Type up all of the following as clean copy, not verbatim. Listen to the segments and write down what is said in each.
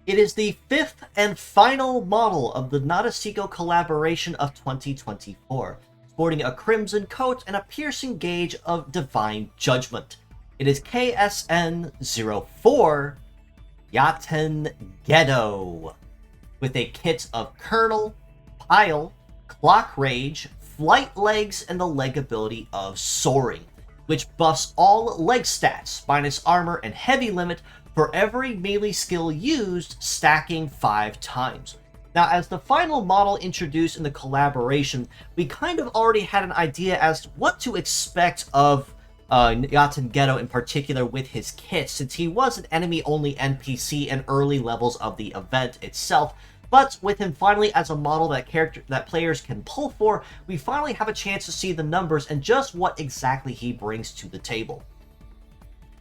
It is the fifth and final model of the Nadesico collaboration of 2024, sporting a crimson coat and a piercing gauge of divine judgment. It is KSN04 Yatengedo, with a kit of Kernel, Pile, Clock Rage, Flight Legs, and the leg ability of Soaring, which buffs all leg stats, minus armor and heavy limit, for every melee skill used, stacking 5 times. Now, as the final model introduced in the collaboration, we kind of already had an idea as to what to expect of Yatengedo in particular with his kit, since he was an enemy-only NPC in early levels of the event itself. But with him finally as a model that players can pull for, we finally have a chance to see the numbers and just what exactly he brings to the table.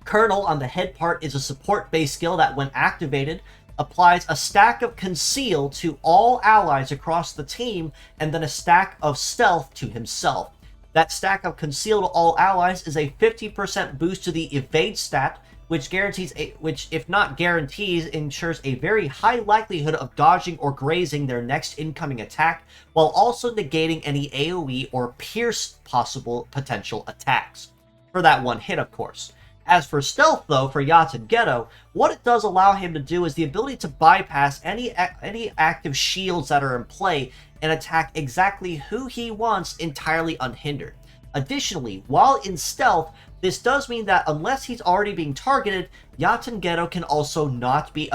Kernel on the head part is a support-based skill that, when activated, applies a stack of Conceal to all allies across the team, and then a stack of Stealth to himself. That stack of Conceal to all allies is a 50% boost to the Evade stat, which if not guarantees, ensures a very high likelihood of dodging or grazing their next incoming attack, while also negating any AoE or pierce potential attacks. For that one hit, of course. As for Stealth, though, for Yatengedo, what it does allow him to do is the ability to bypass any active shields that are in play and attack exactly who he wants entirely unhindered. Additionally, while in Stealth, this does mean that unless he's already being targeted, Yatengedo can also cannot be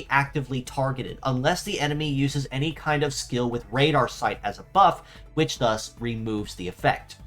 actively targeted unless the enemy uses any kind of skill with radar sight as a buff, which thus removes the effect.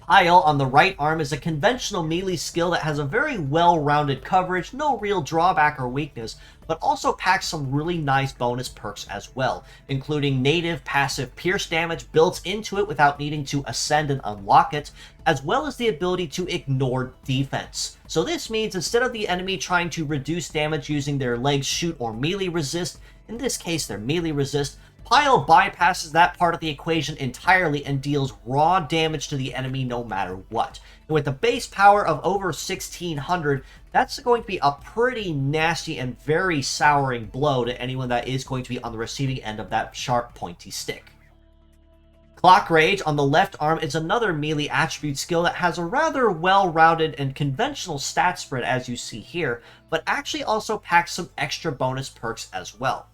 Pile on the right arm is a conventional melee skill that has a very well-rounded coverage, no real drawback or weakness, but also packs some really nice bonus perks as well, including native passive pierce damage built into it without needing to ascend and unlock it, as well as the ability to ignore defense. So this means instead of the enemy trying to reduce damage using their legs shoot or melee resist, in this case their melee resist, Pile bypasses that part of the equation entirely and deals raw damage to the enemy no matter what. And with a base power of over 1600, that's going to be a pretty nasty and very souring blow to anyone that is going to be on the receiving end of that sharp, pointy stick. Clock Rage on the left arm is another melee attribute skill that has a rather well-rounded and conventional stat spread as you see here, but actually also packs some extra bonus perks as well.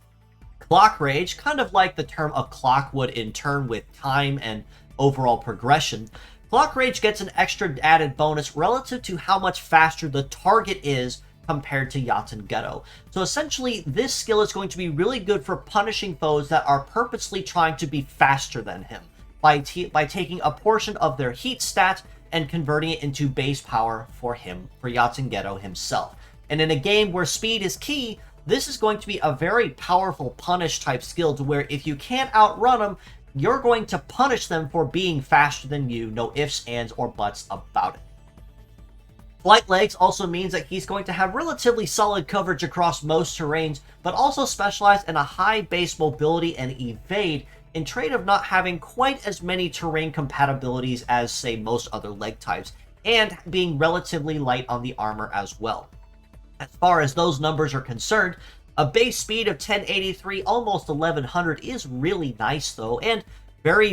Clock Rage, kind of like the term of clock would in turn with time and overall progression, Clock Rage gets an extra added bonus relative to how much faster the target is compared to Yatengedo. So essentially, this skill is going to be really good for punishing foes that are purposely trying to be faster than him, by taking a portion of their heat stat and converting it into base power for Yatengedo himself. And in a game where speed is key, this is going to be a very powerful punish type skill to where if you can't outrun them, you're going to punish them for being faster than you, no ifs, ands, or buts about it. Flight Legs also means that he's going to have relatively solid coverage across most terrains, but also specialize in a high base mobility and evade, in trade of not having quite as many terrain compatibilities as, say, most other leg types, and being relatively light on the armor as well. As far as those numbers are concerned, a base speed of 1083, almost 1100 is really nice though, and very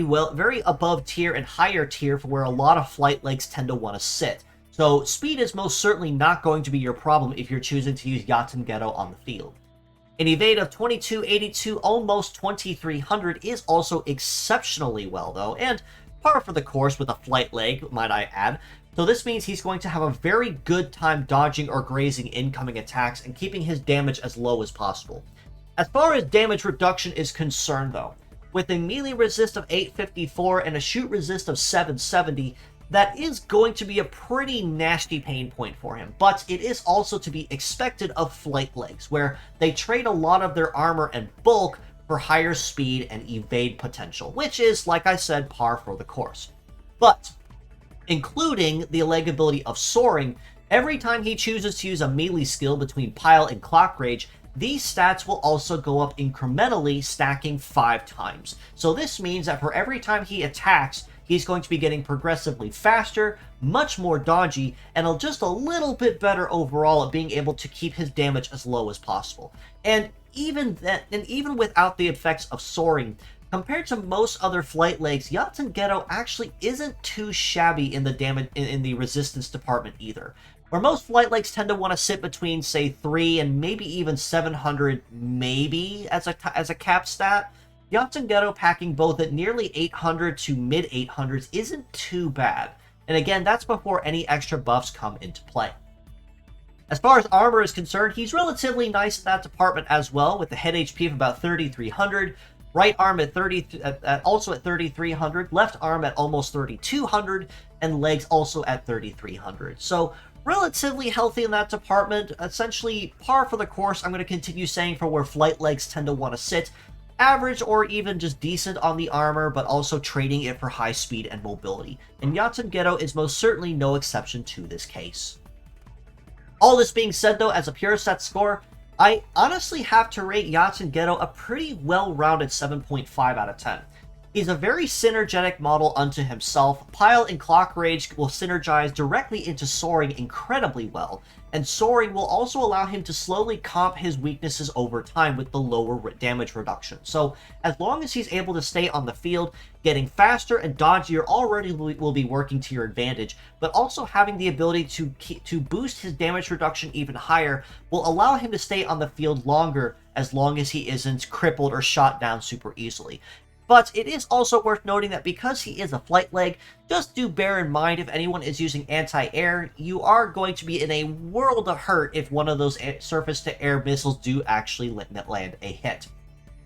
above tier and higher tier for where a lot of flight legs tend to want to sit. So speed is most certainly not going to be your problem if you're choosing to use Yatengedo on the field. An evade of 2282, almost 2300 is also exceptionally well though, and par for the course with a flight leg, might I add. So this means he's going to have a very good time dodging or grazing incoming attacks and keeping his damage as low as possible. As far as damage reduction is concerned though, with a melee resist of 854 and a shoot resist of 770, that is going to be a pretty nasty pain point for him, but it is also to be expected of flight legs, where they trade a lot of their armor and bulk for higher speed and evade potential, which is, like I said, par for the course. But including the leg ability of Soaring, every time he chooses to use a melee skill between Pile and Clock Rage, these stats will also go up incrementally, stacking 5 times. So this means that for every time he attacks, he's going to be getting progressively faster, much more dodgy, and just a little bit better overall at being able to keep his damage as low as possible. And even without the effects of Soaring, compared to most other flight legs, Yatengedo actually isn't too shabby in the damage in the resistance department either. Where most flight legs tend to want to sit between, say, 3 and maybe even 700, maybe as a cap stat, Yatengedo packing both at nearly 800 to mid 800s isn't too bad. And again, that's before any extra buffs come into play. As far as armor is concerned, he's relatively nice in that department as well, with the head HP of about 3,300, right arm at also at 3,300, left arm at almost 3,200, and legs also at 3,300. So relatively healthy in that department, essentially par for the course. I'm going to continue saying for where flight legs tend to want to sit. Average or even just decent on the armor, but also trading it for high speed and mobility. And Yatengedo is most certainly no exception to this case. All this being said though, as a pure set score, I honestly have to rate Yatengedo a pretty well-rounded 7.5 out of 10. He's a very synergetic model unto himself. Pile and Clock Rage will synergize directly into Soaring incredibly well, and Soaring will also allow him to slowly comp his weaknesses over time with the lower damage reduction. So as long as he's able to stay on the field, getting faster and dodgier already will be working to your advantage, but also having the ability to boost his damage reduction even higher will allow him to stay on the field longer, as long as he isn't crippled or shot down super easily. But it is also worth noting that because he is a flight leg, just do bear in mind if anyone is using anti-air, you are going to be in a world of hurt if one of those surface-to-air missiles do actually land a hit.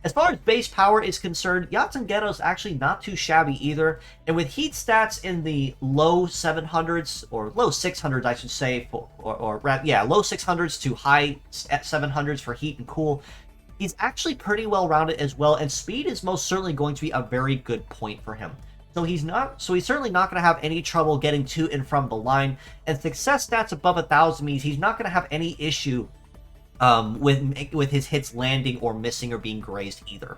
As far as base power is concerned, Yatengedo is actually not too shabby either, and with heat stats in the low 700s, or low 600s I should say, low 600s to high 700s for heat and cool, he's actually pretty well-rounded as well, and speed is most certainly going to be a very good point for him. So he's certainly not going to have any trouble getting to and from the line, and success stats above 1,000 means he's not going to have any issue with his hits landing or missing or being grazed either.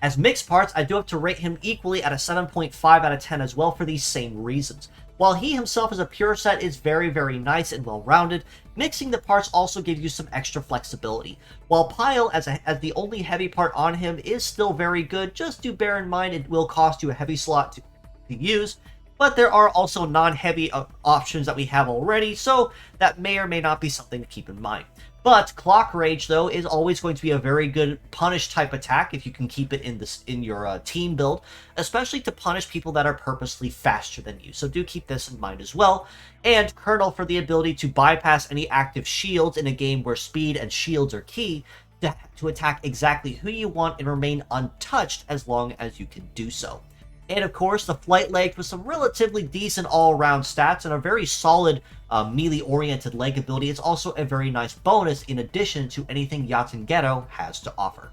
As mixed parts, I do have to rate him equally at a 7.5 out of 10 as well for these same reasons. While he himself as a pure set is very, very nice and well-rounded, mixing the parts also gives you some extra flexibility. While Pile, as the only heavy part on him, is still very good, just do bear in mind it will cost you a heavy slot to use, but there are also non-heavy options that we have already, so that may or may not be something to keep in mind. But Clock Rage, though, is always going to be a very good punish-type attack if you can keep it in your team build, especially to punish people that are purposely faster than you. So do keep this in mind as well. And Kernel for the ability to bypass any active shields in a game where speed and shields are key to attack exactly who you want and remain untouched as long as you can do so. And of course, the flight leg with some relatively decent all-around stats and a very solid melee-oriented leg ability is also a very nice bonus in addition to anything Yatengedo has to offer.